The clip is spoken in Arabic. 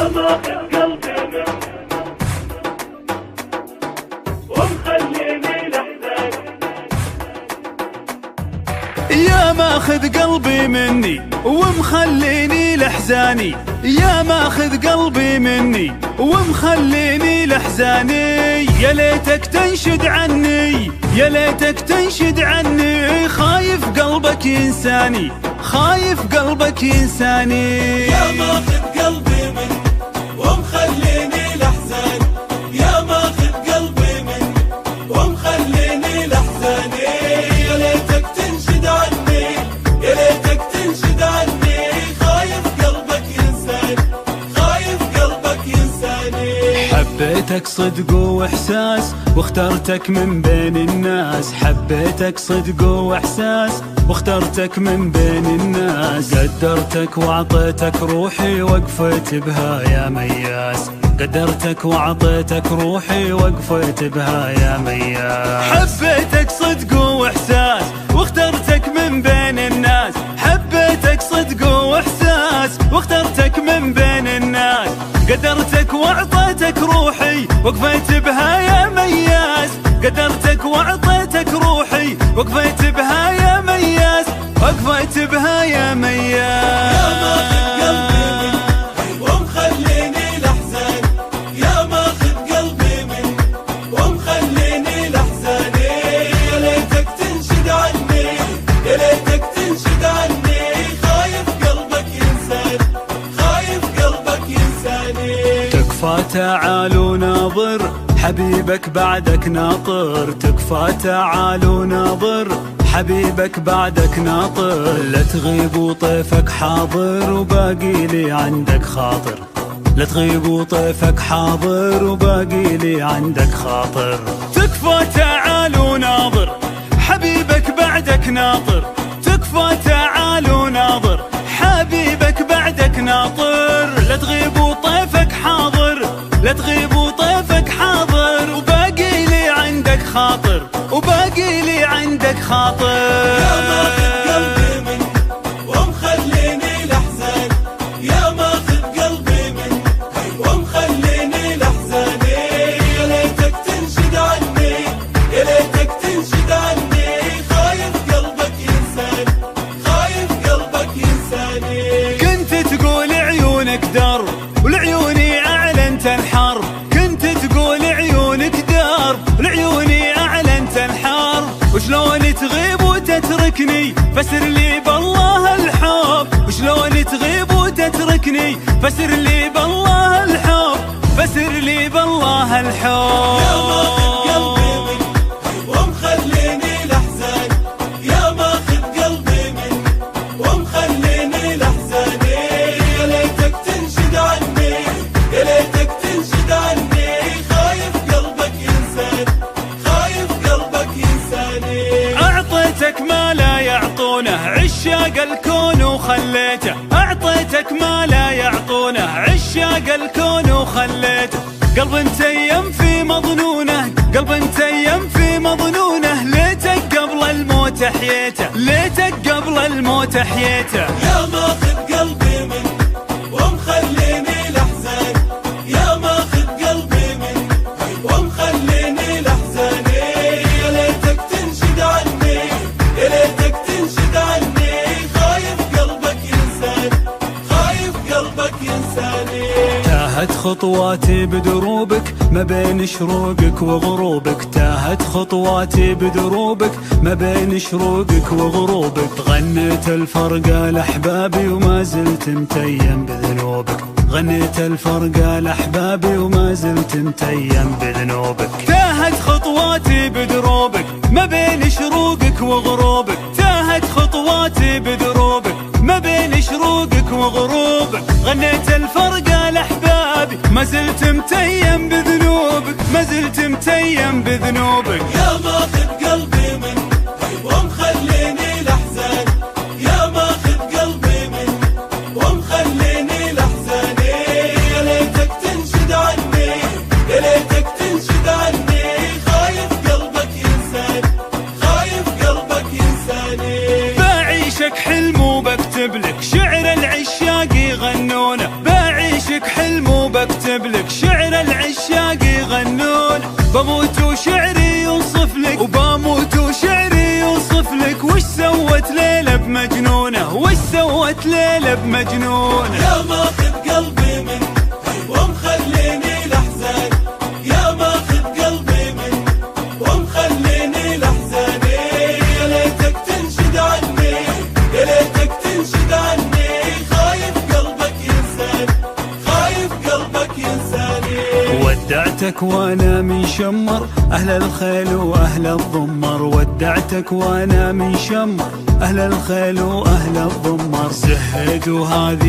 ماخذ قلبي منك ومخليني لحزان. يا ماخذ قلبي مني ومخليني لحزاني، يا ماخذ قلبي مني ومخليني لحزاني. يا ليتك تنشد عني، يا ليتك تنشد عني، خايف قلبك ينساني، خايف قلبك ينساني. يا ماخذ قلبي مني ومخليني لحزان، يا ماخذ قلبي مني ومخليني لحزاني. يا ليتك تنشد عني، يا ليتك تنشد عني، خايف قلبك ينساني، خايف قلبك ينساني. حبيتك صدق واحساس واخترتك من بين الناس، حبيتك صدق واحساس واخترتك من بين الناس. قدرتك واعطيتك روحي وقفت بها يا مياس، قدرتك واعطيتك روحي وقفت بها يا مياس. حبيتك صدق واحساس واخترتك من بين الناس، حبيتك صدق واحساس واخترتك من بين الناس. قدرتك واعطيتك روحي وقفت بها يا مياس، قدرتك واعطيتك روحي وقفت بها يا مياس، وقفت بها يا مياس. يا ماخذ قلبي مني ومخليني لحزان، يا ماخذ قلبي مني ومخليني لحزاني. يا ليتك تنشد عني، يا ليتك تنشد عني، خايف قلبك ينساني، خايف قلبك ينساني. تكفى تعال وناظر حبيبك بعدك ناطر، تكفى تعال وناظر حبيبك بعدك ناطر. لا تغيب وطيفك حاضر وباقي لي عندك خاطر، لا تغيب وطيفك حاضر وباقي لي عندك خاطر. تكفى تعال وناظر حبيبك بعدك ناطر، تكفى تعال وناظر حبيبك بعدك ناطر. لا تغيب وطيفك حاضر، لا تغيب وطيفك حاضر وباقي لي عندك خاطر، وباقي لي عندك خاطر. يا ماخذ قلبي مني ومخليني لحزان، يا ماخذ قلبي مني ومخليني لحزاني. يا ليتك تنشد عني، يا ليتك تنشد عني، خايف قلبك ينساني، خايف قلبك ينساني. كنت تقول عيونك درب ولعيوني اعلنت الحرب، كنت تقول عيونك درب ولعيوني اعلنت الحرب. وشلون تغيب وتتركني فسر لي بالله الحب، وشلون تغيب وتتركني فسر لي بالله الحب، فسر لي بالله الحب. يا ماخذ قلبي مني ومخليني لحزان، يا ماخذ قلبي مني ومخليني لحزاني. يا ليتك تنشد عني، يا ليتك تنشد عني، خايف قلبك ينساني، خايف قلبك ينساني. أعطيتك ما لا يعطونه عشاق الكون وخليته، أعطيتك ما لا يعطونه عشاق الكون وخليته. قلب متيم في مظنونه، قلب متيم في مظنونه، ليتك قبل الموت حييته، ليتك قبل الموت حييته. يا ماخذ قلبي مني ومخليني لحزان، يا ماخذ قلبي مني ومخليني لحزاني. يا ليتك تنشد عني، يا ليتك تنشد عني، خايف قلبك ينساني، خايف قلبك ينساني. تاهت خطواتي بدروبك ما بين شروقك وغروبك، تاهت خطواتي بدروبك ما بين شروقك وغروبك. غنيت الفرقة لأحبابي وما زلت متيم بذنوبك، غنيت الفرقة لأحبابي وما زلت متيم بذنوبك. تاهت خطواتي بدروبك ما بين شروقك وغروبك، تاهت خطواتي بدروبك ما بين شروقك وغروبك. غنيت الفرقة لأحبابي ما زلت متيم بذنوبك، ما زلت متيم بذنوبك. يا ماخذ قلبي مني ومخليني لحزان، يا ماخذ قلبي مني ومخليني لحزاني. يا ليتك تنشد عني، يا ليتك تنشد عني، خايف قلبك ينساني، خايف قلبك ينساني. بعيشك حلم وبكتب لك شعر العشاق يغنونه، بعيشك حلم وش سوت ليلى بمجنونه، وش سوت ليلى بمجنونه. يا ماخذ قلبي من ومخليني الأحزان، يا ماخذ قلبي من ومخليني الأحزان. يا ليتك تنشد عني، يا ليتك تنشد عني، خايف قلبك ينساني، خايف قلبك ينساني. ودعتك وانا من شمر اهل الخيل واهل الضمر، ودعتك وانا من شمر اهل الخيل واهل الضمر. زهد وهذه